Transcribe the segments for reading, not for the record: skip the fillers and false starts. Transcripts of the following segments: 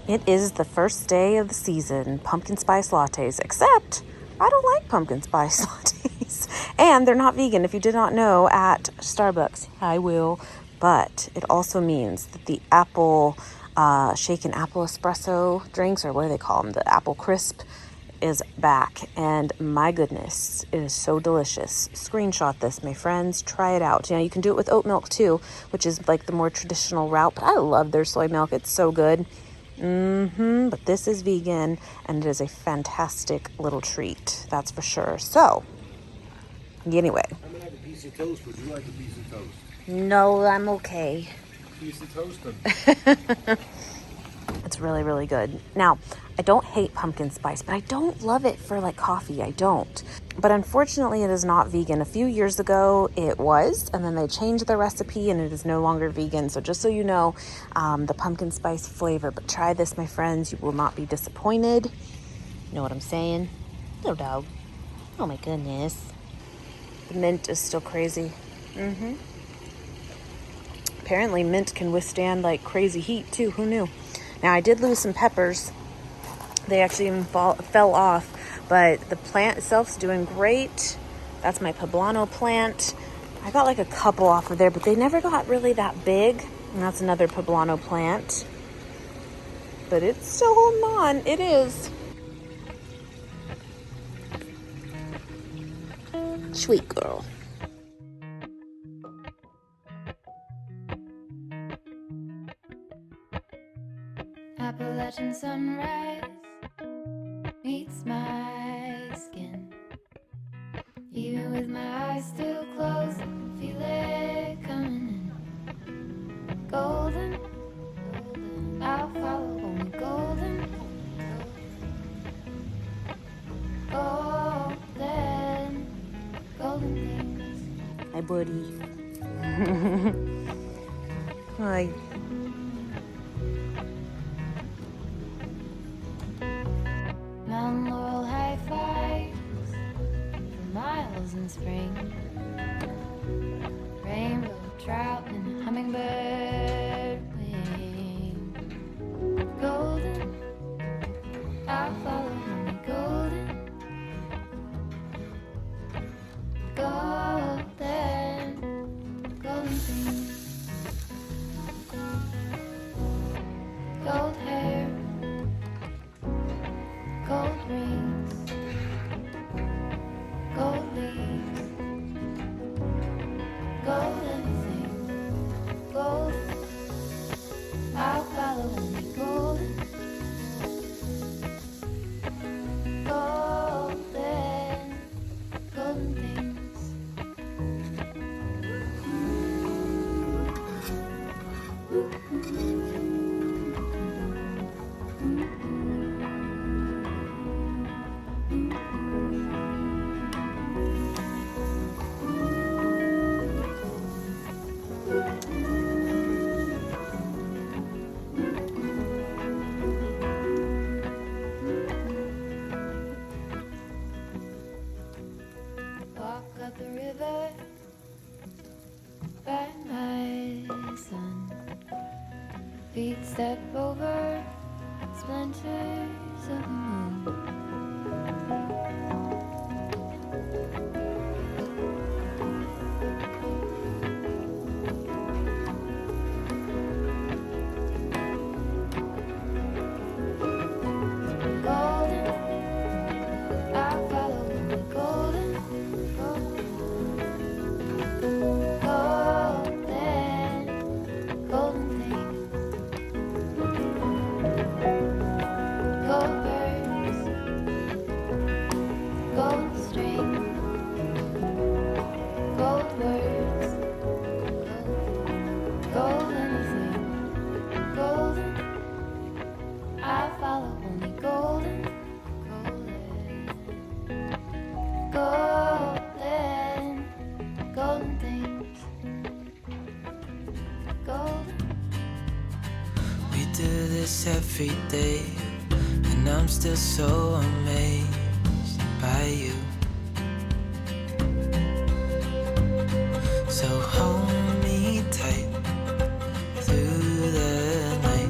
It is the first day of the season, pumpkin spice lattes, except I don't like pumpkin spice lattes. And they're not vegan, if you did not know, at Starbucks. I will. But it also means that the apple, shaken apple espresso drinks, or what do they call them? The apple crisp is back. And my goodness, it is so delicious. Screenshot this, my friends. Try it out. You know, you can do it with oat milk too, which is like the more traditional route. But I love their soy milk. It's so good. But this is vegan, and it is a fantastic little treat. That's for sure. So, anyway. I'm gonna have a piece of toast. Would you like a piece of toast? No, I'm okay. Piece of toast. It's really, really good. Now, I don't hate pumpkin spice, but I don't love it for like coffee. I don't. But unfortunately, it is not vegan. A few years ago, it was, and then they changed the recipe, and it is no longer vegan. So just so you know, the pumpkin spice flavor. But try this, my friends. You will not be disappointed. You know what I'm saying? No dog. Oh my goodness. The mint is still crazy. Apparently, mint can withstand like crazy heat too. Who knew? Now, I did lose some peppers. They actually even fell off, but the plant itself is doing great. That's my poblano plant. I got like a couple off of there, but they never got really that big. And that's another poblano plant. But it's still holding on. It is. Sweet girl. Appalachian sunrise meets my skin. Even with my eyes still closed, I feel it coming in. Golden, I'll follow only golden. Golden, golden things. Hi, buddy. Hi. Mountain laurel high fives for miles in spring. Rainbow trout and hummingbird wing. Golden, I'll follow only golden. Golden, golden things. Gold hair. Gold rings, gold leaves, gold everything, gold. I'll follow only golden, golden, golden things. Walk up the river by my son. Feet step over splinters of the moon. Golden, I'll follow only golden. Golden, golden things. Gold birds, gold string, gold words, gold anything, golden. I follow only golden, golden, golden, golden things, golden. We do this every day, and I'm still so amazed by you. So hold me tight through the night.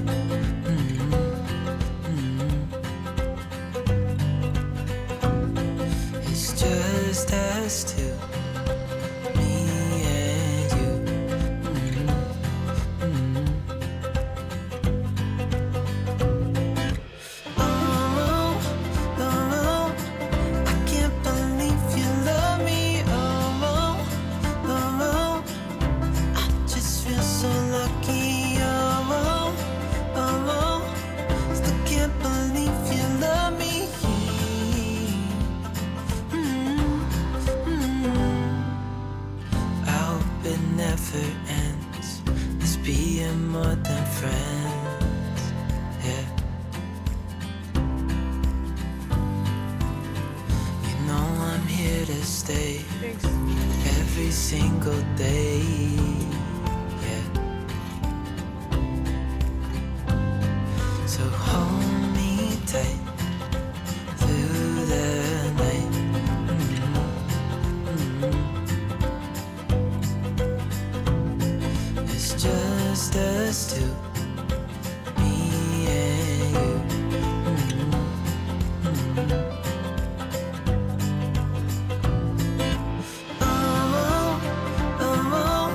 stay every single day. Yeah. So hold me tight through the night. It's just us two, me and you. Oh, oh, oh,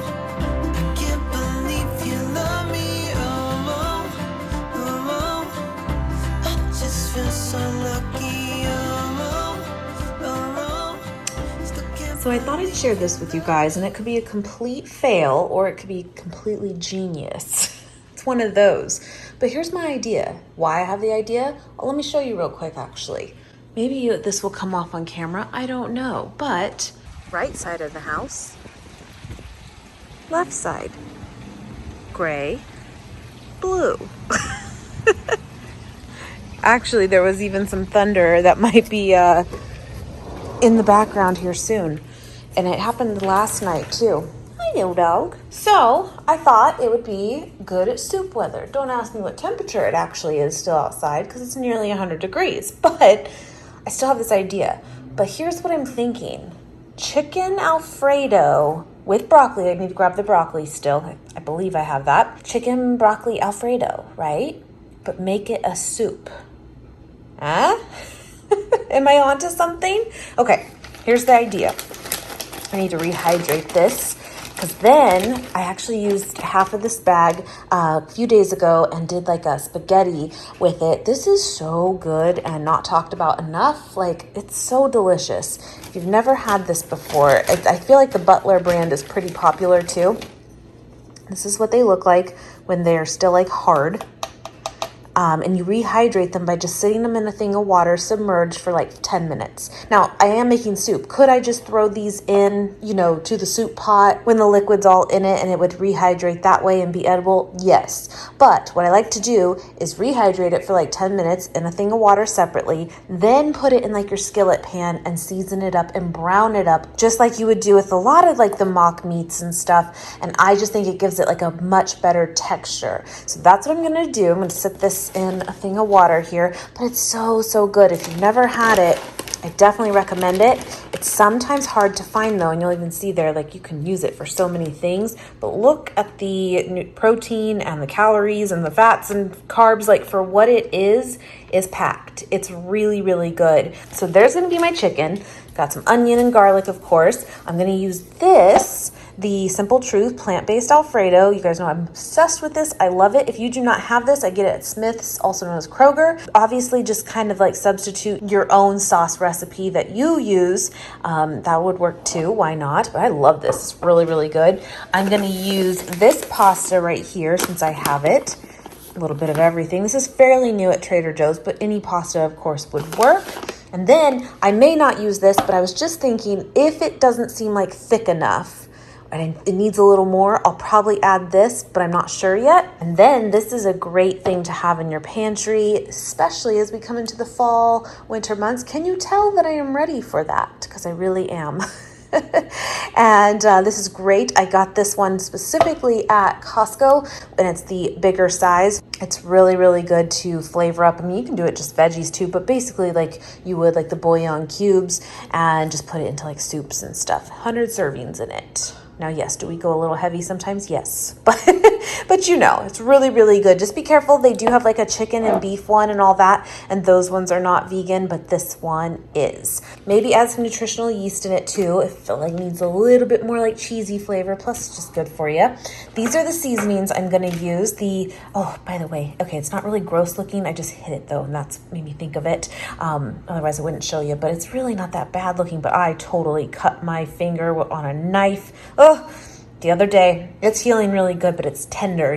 I can't believe you love me. Oh, oh, oh, I just feel so lucky. Oh, oh, oh, still can't. So I thought I'd share this with you guys, and it could be a complete fail or it could be completely genius. It's one of those. But here's my idea. Why I have the idea? Well, let me show you real quick, actually. Maybe this will come off on camera. I don't know. But right side of the house, left side, gray, blue. Actually, there was even some thunder that might be in the background here soon. And it happened last night too. I know, dog. So I thought it would be good at soup weather. Don't ask me what temperature it actually is still outside because it's nearly 100 degrees. But I still have this idea. But here's what I'm thinking. Chicken Alfredo with broccoli. I need to grab the broccoli still. I believe I have that. Chicken broccoli Alfredo, right? But make it a soup. Huh? Am I onto something? Okay, here's the idea. I need to rehydrate this because then I actually used half of this bag a few days ago and did like a spaghetti with it. This is so good and not talked about enough. Like, it's so delicious. If you've never had this before, I feel like the Butler brand is pretty popular too. This is what they look like when they're still like hard. And you rehydrate them by just sitting them in a thing of water submerged for like 10 minutes. Now, I am making soup. Could I just throw these in, to the soup pot when the liquid's all in it and it would rehydrate that way and be edible? Yes. But what I like to do is rehydrate it for like 10 minutes in a thing of water separately, then put it in like your skillet pan and season it up and brown it up just like you would do with a lot of like the mock meats and stuff. And I just think it gives it like a much better texture. So that's what I'm going to do. I'm going to sit this in a thing of water here, but it's so good. If you've never had it, I definitely recommend it. It's sometimes hard to find though, and you'll even see there like you can use it for so many things, but look at the protein and the calories and the fats and carbs, like for what it is packed. It's really good. So there's going to be my chicken. Got some onion and garlic, of course. I'm going to use this, the Simple Truth plant-based Alfredo. You guys know I'm obsessed with this. I love it. If you do not have this, I get it at Smith's, also known as Kroger. Obviously, just kind of like substitute your own sauce recipe that you use. That would work too. Why not? But I love this. It's really good. I'm going to use this pasta right here since I have it. A little bit of everything. This is fairly new at Trader Joe's, but any pasta, of course, would work. And then I may not use this, but I was just thinking if it doesn't seem like thick enough and it needs a little more, I'll probably add this, but I'm not sure yet. And then this is a great thing to have in your pantry, especially as we come into the fall, winter months. Can you tell that I am ready for that? Because I really am. And this is great. I got this one specifically at Costco, and it's the bigger size. It's really good to flavor up. I mean, you can do it just veggies too, but basically like you would like the bouillon cubes and just put it into like soups and stuff. 100 servings in it. Now, yes, do we go a little heavy sometimes? Yes, but it's really good. Just be careful. They do have like a chicken and beef one and all that, and those ones are not vegan, but this one is. Maybe add some nutritional yeast in it too if it like needs a little bit more like cheesy flavor, plus it's just good for you. These are the seasonings I'm going to use. By the way, okay, it's not really gross looking. I just hit it though, and that's made me think of it. Otherwise I wouldn't show you, but it's really not that bad looking, but I totally cut my finger on a knife. The other day. It's healing really good, but it's tender,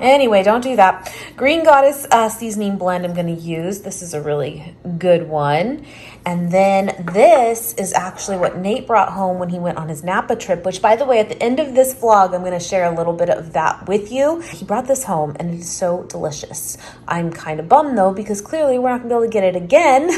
Anyway, don't do that. Green Goddess seasoning blend I'm going to use. This is a really good one. And then this is actually what Nate brought home when he went on his Napa trip, which, by the way, at the end of this vlog, I'm going to share a little bit of that with you. He brought this home, and it is so delicious. I'm kind of bummed, though, because clearly we're not going to be able to get it again.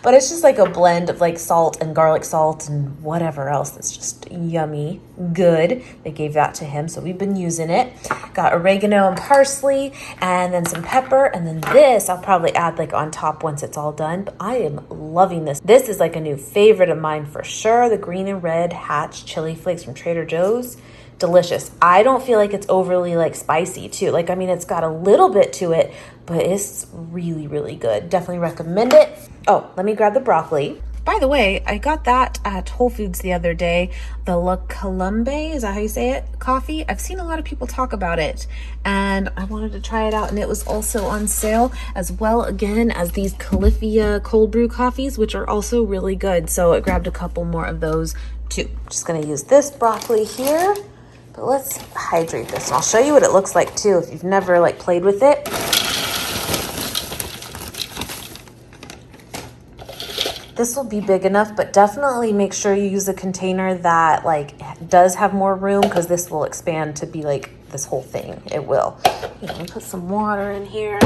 But it's just like a blend of like salt and garlic salt and whatever else that's just yummy good. They gave that to him, so we've been using it. Got oregano and parsley and then some pepper, and then this I'll probably add like on top once it's all done. But I am loving this. This is like a new favorite of mine for sure. The green and red Hatch chili flakes from Trader Joe's. Delicious. I don't feel like it's overly like spicy too. Like, I mean, it's got a little bit to it, but it's really, really good. Definitely recommend it. Oh, let me grab the broccoli. By the way, I got that at Whole Foods the other day. The La Colombe, is that how you say it? Coffee. I've seen a lot of people talk about it and I wanted to try it out, and it was also on sale as well again as these Califia cold brew coffees, which are also really good. So I grabbed a couple more of those too. Just gonna use this broccoli here. But let's hydrate this. And I'll show you what it looks like too if you've never like played with it. This will be big enough, but definitely make sure you use a container that like does have more room, because this will expand to be like this whole thing. It will. Let me put some water in here.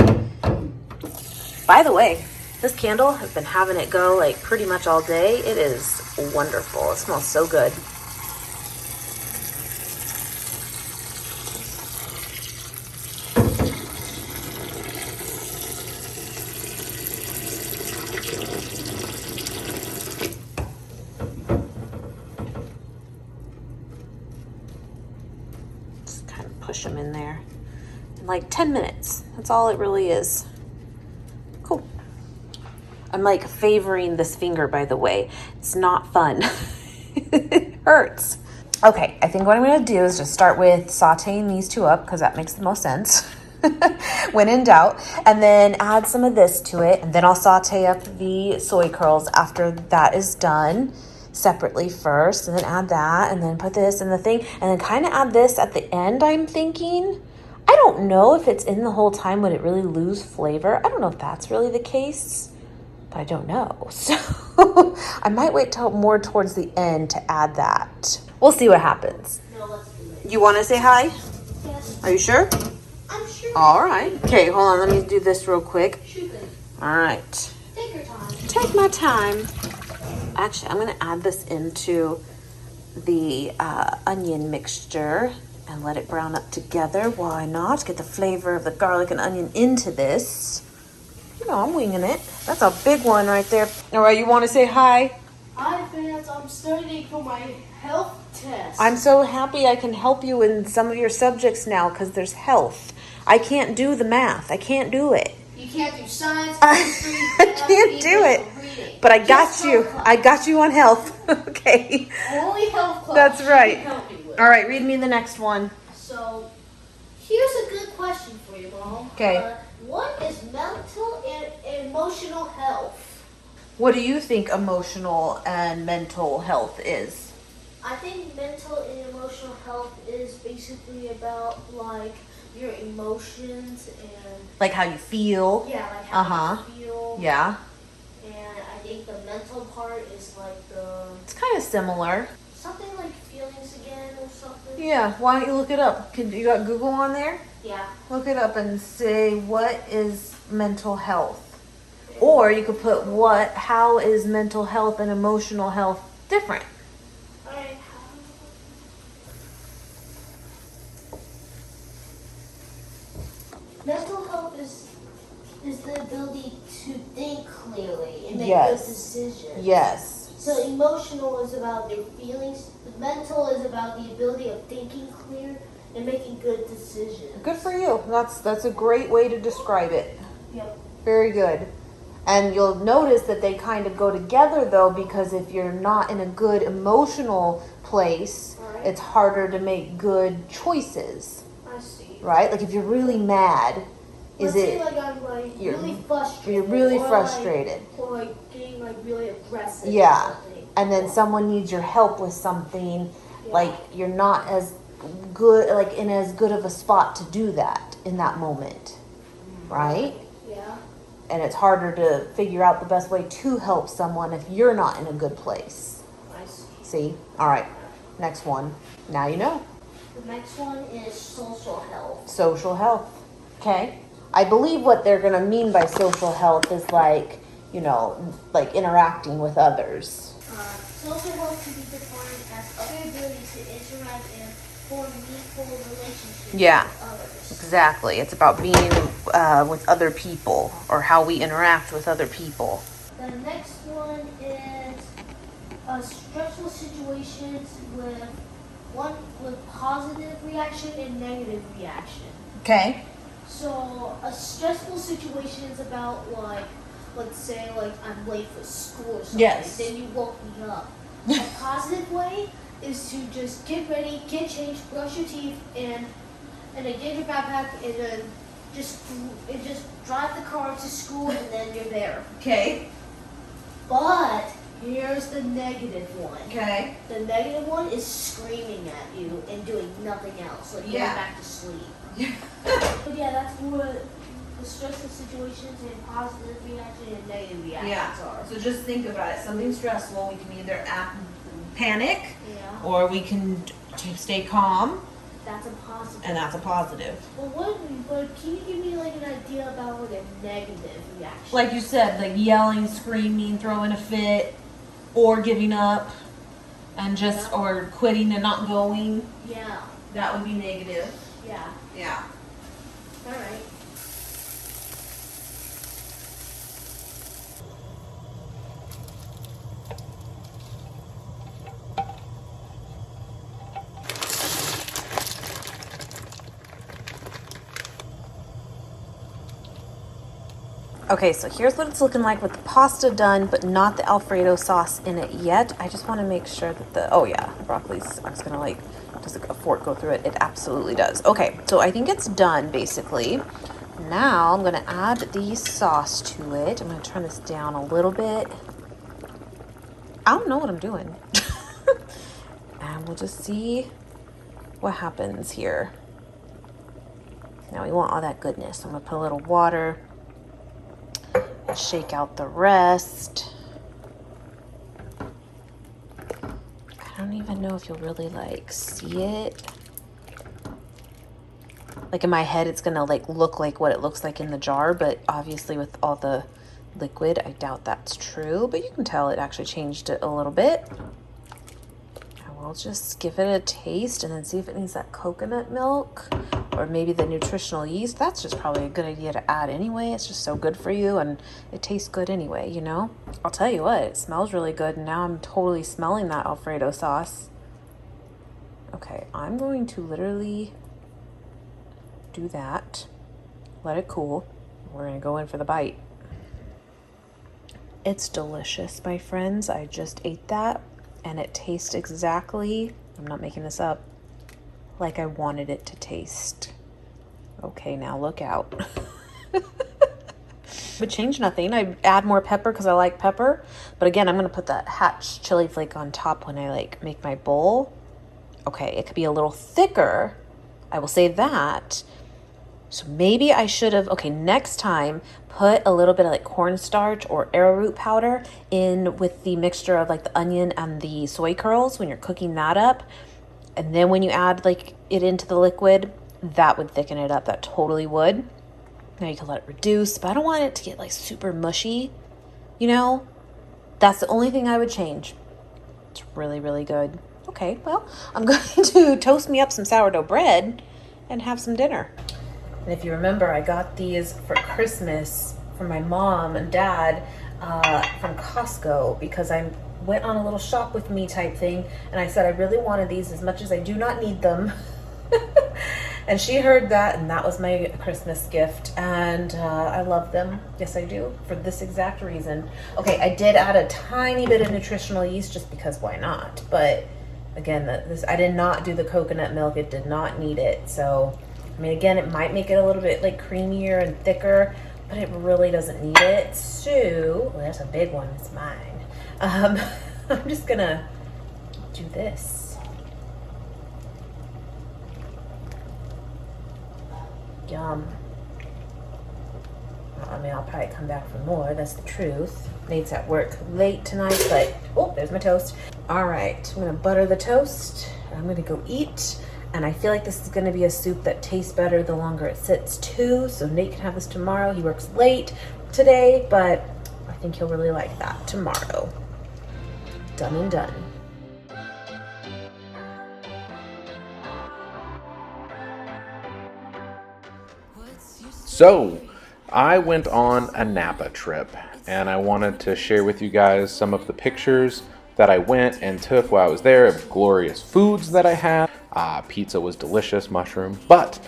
By the way, this candle has been having it go like pretty much all day. It is wonderful. It smells so good. Push them in there in like 10 minutes. That's all it really is. Cool. I'm like favoring this finger, by the way. It's not fun. It hurts. Okay, I think what I'm going to do is just start with sauteing these two up, because that makes the most sense when in doubt, and then add some of this to it, and then I'll saute up the soy curls after that is done separately first, and then add that, and then put this in the thing, and then kind of add this at the end. I'm thinking, I don't know if it's in the whole time, would it really lose flavor? I don't know if that's really the case, but I don't know. So I might wait till more towards the end to add that. We'll see what happens. No, let's do it. You want to say hi? Yes. Are you sure? I'm sure. All right. Okay, hold on. Let me do this real quick. Shoot it. All right. Take your time. Take my time. Actually, I'm going to add this into the onion mixture and let it brown up together. Why not? Get the flavor of the garlic and onion into this. You know, I'm winging it. That's a big one right there. All right, you want to say hi? Hi, fans. I'm studying for my health test. I'm so happy I can help you in some of your subjects now, because there's health. I can't do the math. I can't do it. You can't do science, chemistry, I can't do it. But I got you. I got you on health. Okay. Only health class. That's right. You can help me with. All right, read me the next one. So, here's a good question for you, Mom. Okay. What is mental and emotional health? What do you think emotional and mental health is? I think mental and emotional health is basically about like your emotions and Like how you feel? yeah, like how Uh-huh. you feel. Yeah. And I think the mental part is like the It's kind of similar. something like feelings again or something. Yeah. Why don't you look it up? You got Google on there? Yeah. Look it up and say, what is mental health? Or you could put how is mental health and emotional health different? Alright. Mental health is the ability to think clearly and make good decisions. Yes. So emotional is about your feelings. The mental is about the ability of thinking clear and making good decisions. Good for you. That's a great way to describe it. Yep. Very good. And you'll notice that they kind of go together though, because if you're not in a good emotional place, Right. it's harder to make good choices, I see. right? Like if you're really mad, Let's say like I'm like you're- really frustrated. you're really or frustrated. Or like getting like really aggressive. or Yeah. something. And then someone needs your help with something, Yeah. like you're not as good, like in as good of a spot to do that in that moment, right? Yeah. And it's harder to figure out the best way to help someone if you're not in a good place. I see. See? All right. Next one. Now you know. The next one is social health. Social health. Okay. I believe what they're going to mean by social health is like you know, like interacting with others. Social work can be defined as other abilities to interact and form meaningful relationships Yeah. with others. Exactly. It's about being with other people, or how we interact with other people. The next one is stressful situations with positive reaction and negative reaction. Okay. So a stressful situation is about like, let's say like I'm late for school or something. Yes. Then you woke me up. A positive way is to just get ready, get changed, brush your teeth, and then get your backpack, and then just drive the car to school, and then you're there. Okay. But here's the negative one. Okay. The negative one is screaming at you and doing nothing else, like going back to sleep. But yeah, that's what the stressful situations and positive reaction and negative reactions are. So just think about it. Something stressful, we can either panic, or we can stay calm. That's a positive. And that's a positive. But can you give me like an idea about like a negative reaction? Like you said, like yelling, screaming, throwing a fit, or giving up, and or quitting and not going. Yeah. That would be negative. Yeah. Yeah. All right. Okay, so here's what it's looking like with the pasta done, but not the Alfredo sauce in it yet. I just want to make sure that the broccoli's, I was going to like, does a fork go through it? It absolutely does. Okay, so I think it's done basically. Now I'm going to add the sauce to it. I'm going to turn this down a little bit. I don't know what I'm doing. And we'll just see what happens here. Now we want all that goodness. I'm going to put a little water. Shake out the rest. I don't even know if you'll really like see it. Like in my head, it's gonna like look like what it looks like in the jar, but obviously with all the liquid, I doubt that's true, but you can tell it actually changed it a little bit. I will just give it a taste and then see if it needs that coconut milk or maybe the nutritional yeast. That's just probably a good idea to add anyway. It's just so good for you and it tastes good anyway, you know? I'll tell you what, it smells really good and now I'm totally smelling that Alfredo sauce. Okay, I'm going to literally do that. Let it cool. We're gonna go in for the bite. It's delicious, my friends. I just ate that and it tastes exactly, I'm not making this up, like I wanted it to taste. Okay, now look out. But change nothing. I add more pepper because I like pepper. But again, I'm going to put that Hatch chili flake on top when I like make my bowl. Okay, it could be a little thicker. I will say that. So maybe I should have, okay, next time, put a little bit of like cornstarch or arrowroot powder in with the mixture of like the onion and the soy curls when you're cooking that up. And then when you add like it into the liquid, that would thicken it up. That totally would. Now you can let it reduce, but I don't want it to get like super mushy, you know? That's the only thing I would change. It's really, really good. Okay, well, I'm going to toast me up some sourdough bread and have some dinner. And if you remember, I got these for Christmas from my mom and dad from Costco because I went on a little shop with me type thing. And I said, I really wanted these as much as I do not need them. And she heard that, and that was my Christmas gift. And I love them. Yes, I do, for this exact reason. Okay, I did add a tiny bit of nutritional yeast just because why not? But again, I did not do the coconut milk. It did not need it. So, I mean, again, it might make it a little bit like creamier and thicker, but it really doesn't need it. So, well, there's a big one. It's mine. I'm just gonna do this. Yum. I mean, I'll probably come back for more. That's the truth. Nate's at work late tonight, but oh, there's my toast. All right, I'm gonna butter the toast. I'm gonna go eat. And I feel like this is gonna be a soup that tastes better the longer it sits too. So Nate can have this tomorrow. He works late today, but I think he'll really like that tomorrow. Done and done. So, I went on a Napa trip, and I wanted to share with you guys some of the pictures that I went and took while I was there of glorious foods that I had. Pizza was delicious, mushroom, but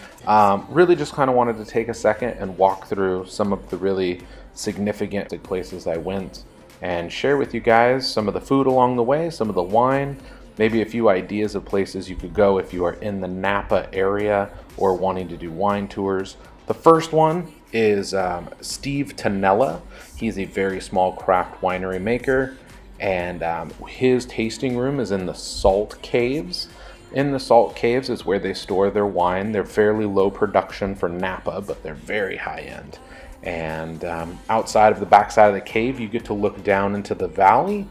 really just kind of wanted to take a second and walk through some of the really significant places I went and share with you guys some of the food along the way, some of the wine, maybe a few ideas of places you could go if you are in the Napa area or wanting to do wine tours. The first one is Steve Tonella. He's a very small craft winery maker, and his tasting room is in the Salt Caves. In the Salt Caves is where they store their wine. They're fairly low production for Napa, but they're very high end. And outside of the backside of the cave, you get to look down into the valley,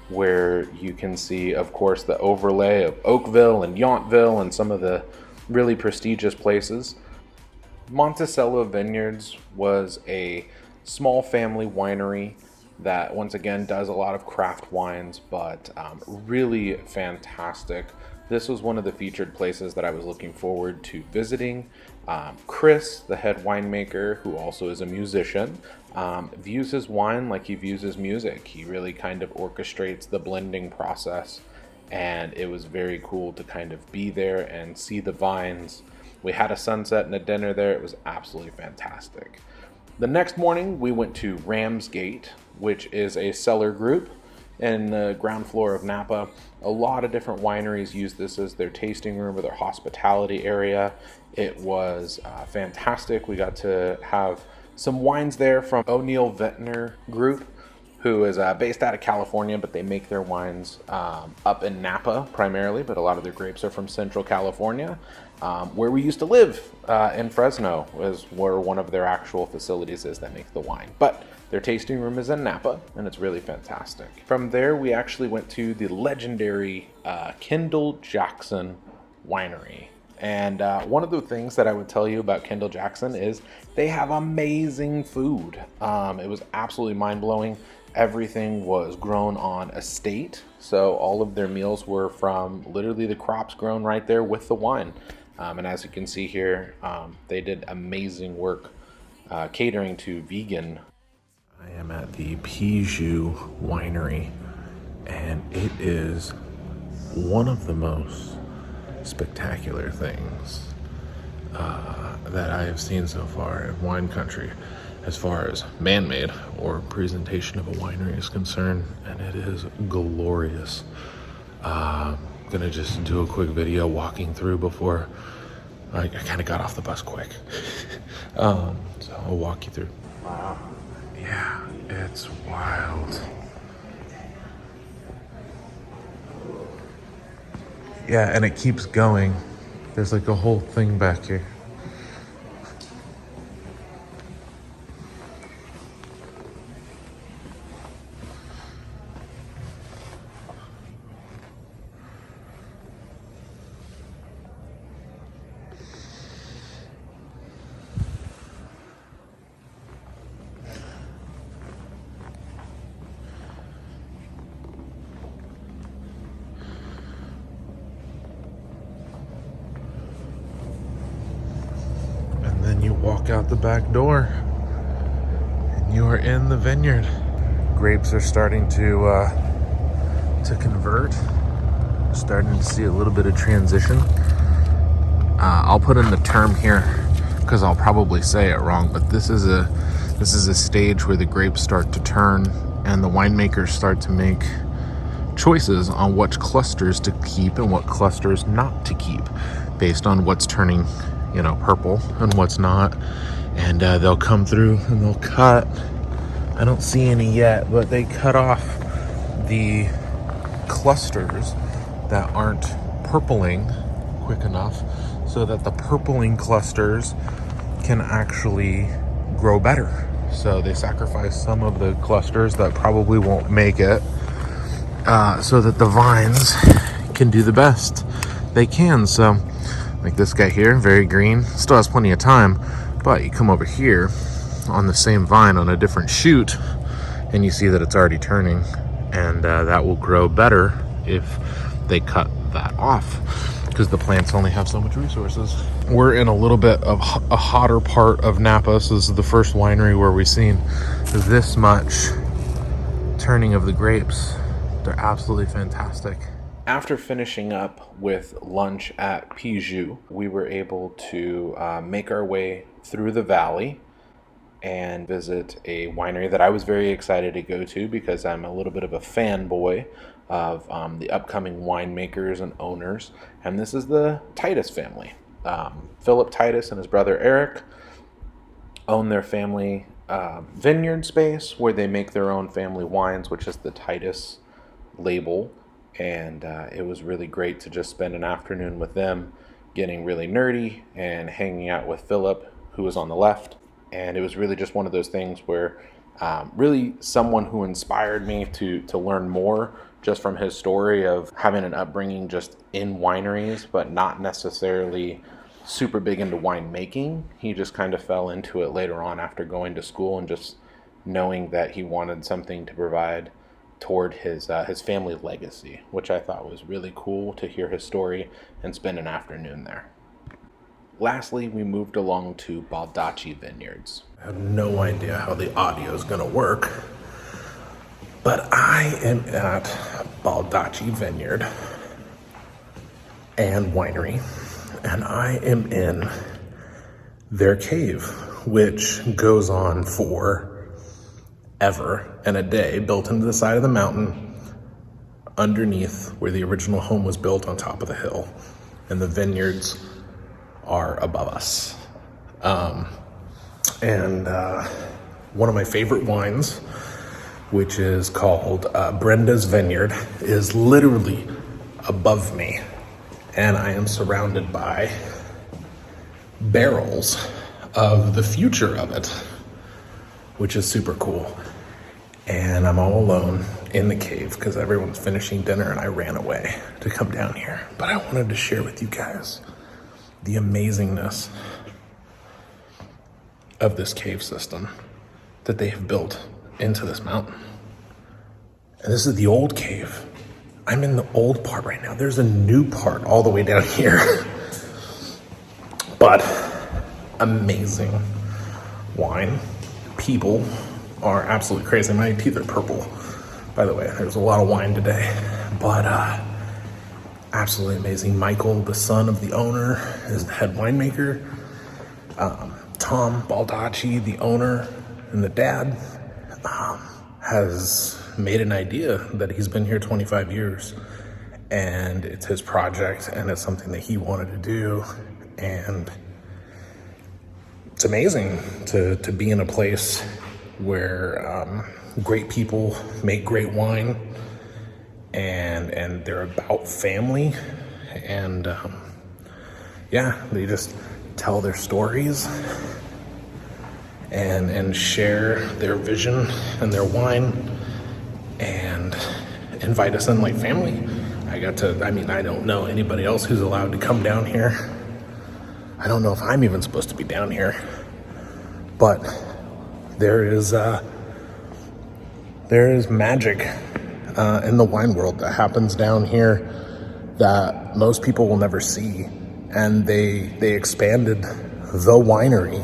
where you can see, of course, the overlay of Oakville and Yountville and some of the really prestigious places. Monticello Vineyards was a small family winery that, once again, does a lot of craft wines, but really fantastic. This was one of the featured places that I was looking forward to visiting. Chris, the head winemaker, who also is a musician, views his wine like he views his music. He really kind of orchestrates the blending process, and it was very cool to kind of be there and see the vines. We had a sunset and a dinner there. It was absolutely fantastic. The next morning, we went to Ramsgate, which is a cellar group in the ground floor of Napa. A lot of different wineries use this as their tasting room or their hospitality area. It was fantastic. We got to have some wines there from O'Neill Vintner Group, who is based out of California, but they make their wines up in Napa primarily, but a lot of their grapes are from Central California. Where we used to live in Fresno is where one of their actual facilities is that make the wine. But their tasting room is in Napa, and it's really fantastic. From there, we actually went to the legendary Kendall Jackson Winery. And one of the things that I would tell you about Kendall Jackson is they have amazing food. It was absolutely mind-blowing. Everything was grown on estate, so all of their meals were from literally the crops grown right there with the wine. And as you can see here, they did amazing work catering to vegan. I am at the Pijou Winery, and it is one of the most spectacular things that I have seen so far in wine country, as far as man-made or presentation of a winery is concerned, and it is glorious. Gonna just do a quick video walking through before I kind of got off the bus quick. So I'll walk you through. Wow. Yeah, it's wild. Yeah, and it keeps going. There's like a whole thing back here. You walk out the back door and you are in the vineyard. Grapes are starting to convert. Starting to see a little bit of transition. I'll put in the term here because I'll probably say it wrong, but this is a stage where the grapes start to turn and the winemakers start to make choices on which clusters to keep and what clusters not to keep based on what's turning purple and what's not. And they'll come through and they'll cut. I don't see any yet, but they cut off the clusters that aren't purpling quick enough so that the purpling clusters can actually grow better. So they sacrifice some of the clusters that probably won't make it so that the vines can do the best they can. So like this guy here, very green, still has plenty of time, but you come over here on the same vine on a different shoot, and you see that it's already turning, and that will grow better if they cut that off, because the plants only have so much resources. We're in a little bit of a hotter part of Napa, so this is the first winery where we've seen this much turning of the grapes. They're absolutely fantastic. After finishing up with lunch at Pijou, we were able to make our way through the valley and visit a winery that I was very excited to go to, because I'm a little bit of a fanboy of the upcoming winemakers and owners. And this is the Titus family. Philip Titus and his brother Eric own their family vineyard space where they make their own family wines, which is the Titus label. And it was really great to just spend an afternoon with them, getting really nerdy and hanging out with Philip, who was on the left. And it was really just one of those things where really someone who inspired me to learn more just from his story of having an upbringing just in wineries, but not necessarily super big into winemaking. He just kind of fell into it later on after going to school and just knowing that he wanted something to provide toward his family legacy, which I thought was really cool to hear his story and spend an afternoon there. Lastly, we moved along to Baldacci Vineyards. I have no idea how the audio is going to work, but I am at Baldacci Vineyard and Winery, and I am in their cave, which goes on for ever and a day, built into the side of the mountain underneath where the original home was built on top of the hill, and the vineyards are above us. And one of my favorite wines, which is called Brenda's Vineyard, is literally above me, and I am surrounded by barrels of the future of it, which is super cool. And I'm all alone in the cave because everyone's finishing dinner and I ran away to come down here. But I wanted to share with you guys the amazingness of this cave system that they have built into this mountain. And this is the old cave. I'm in the old part right now. There's a new part all the way down here. But amazing wine. People are absolutely crazy. My teeth are purple, by the way. There's a lot of wine today, but absolutely amazing. Michael, the son of the owner, is the head winemaker. Tom Baldacci, the owner and the dad, has made an idea that he's been here 25 years, and it's his project, and it's something that he wanted to do, and it's amazing to be in a place where great people make great wine, and they're about family, and yeah, they just tell their stories and share their vision and their wine and invite us in like family. I don't know anybody else who's allowed to come down here. I don't know if I'm even supposed to be down here, but there is magic in the wine world that happens down here that most people will never see. And they expanded the winery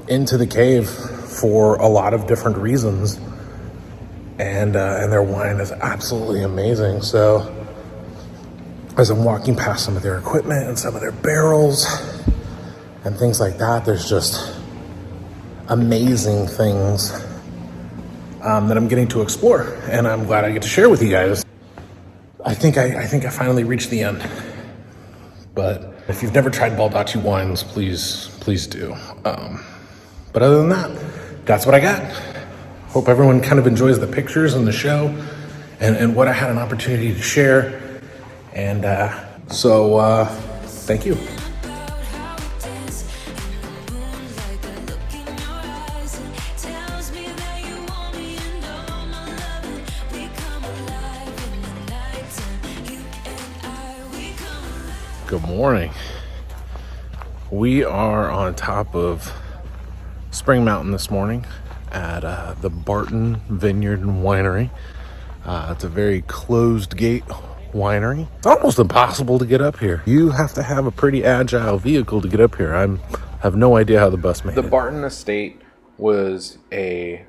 into the cave for a lot of different reasons, and their wine is absolutely amazing. So as I'm walking past some of their equipment and some of their barrels and things like that, there's just amazing things that I'm getting to explore, and I'm glad I get to share with you guys. I think I finally reached the end. But if you've never tried Baldacci wines, please do. But other than that, that's what I got. Hope everyone kind of enjoys the pictures and the show and what I had an opportunity to share. And so thank you. Good morning. We are on top of Spring Mountain this morning at the Barton Vineyard and Winery. It's a very closed gate winery. It's almost impossible to get up here. You have to have a pretty agile vehicle to get up here. I have no idea how the bus made it. The Barton Estate was a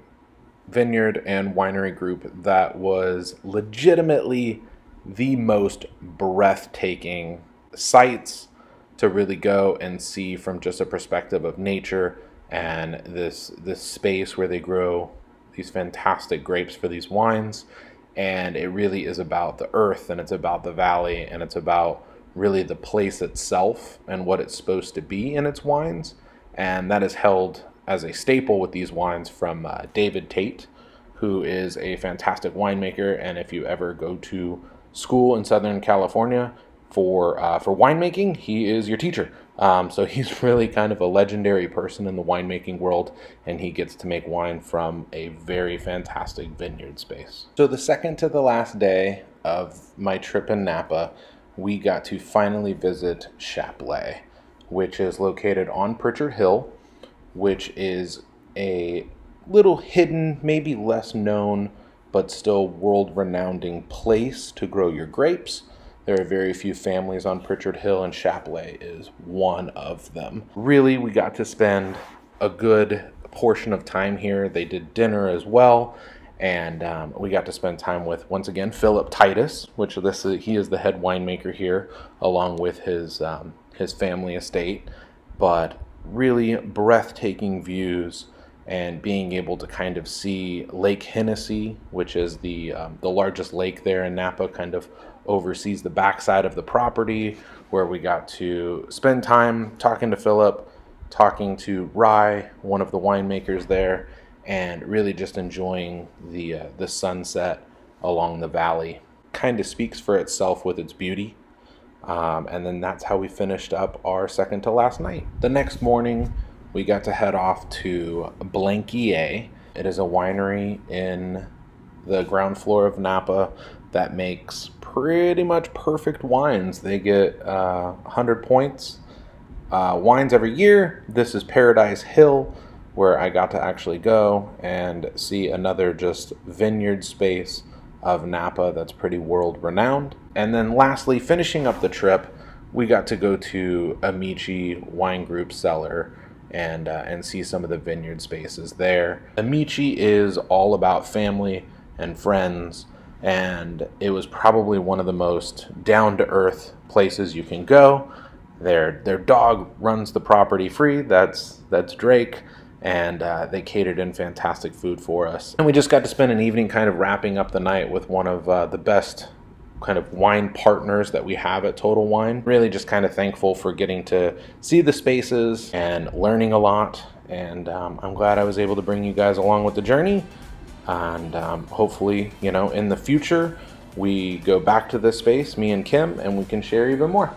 vineyard and winery group that was legitimately the most breathtaking sites to really go and see from just a perspective of nature and this space where they grow these fantastic grapes for these wines. And it really is about the earth, and it's about the valley, and it's about really the place itself and what it's supposed to be in its wines. And that is held as a staple with these wines from David Tate, who is a fantastic winemaker. And if you ever go to school in Southern California for winemaking, he is your teacher. So he's really kind of a legendary person in the winemaking world, and he gets to make wine from a very fantastic vineyard space. So the second to the last day of my trip in Napa, we got to finally visit Chapelet, which is located on Pritchard Hill, which is a little hidden, maybe less known, but still world-renowned place to grow your grapes. There are very few families on Pritchard Hill, and Chapelet is one of them. Really, we got to spend a good portion of time here. They did dinner as well, and we got to spend time with, once again, Philip Titus, he is the head winemaker here, along with his family estate. But really breathtaking views, and being able to kind of see Lake Hennessy, which is the largest lake there in Napa, kind of oversees the backside of the property, where we got to spend time talking to Philip, talking to Rye, one of the winemakers there, and really just enjoying the sunset along the valley. Kind of speaks for itself with its beauty. And then that's how we finished up our second to last night. The next morning, we got to head off to Blanquier. It is a winery in the ground floor of Napa that makes pretty much perfect wines. They get 100 points wines every year. This is Paradise Hill, where I got to actually go and see another just vineyard space of Napa that's pretty world renowned. And then lastly, finishing up the trip, we got to go to Amici Wine Group cellar and see some of the vineyard spaces there. Amici is all about family and friends, and it was probably one of the most down-to-earth places you can go. Their dog runs the property free. That's Drake, and they catered in fantastic food for us. And we just got to spend an evening kind of wrapping up the night with one of the best kind of wine partners that we have at Total Wine. Really just kind of thankful for getting to see the spaces and learning a lot. And I'm glad I was able to bring you guys along with the journey. And hopefully, in the future, we go back to this space, me and Kim, and we can share even more.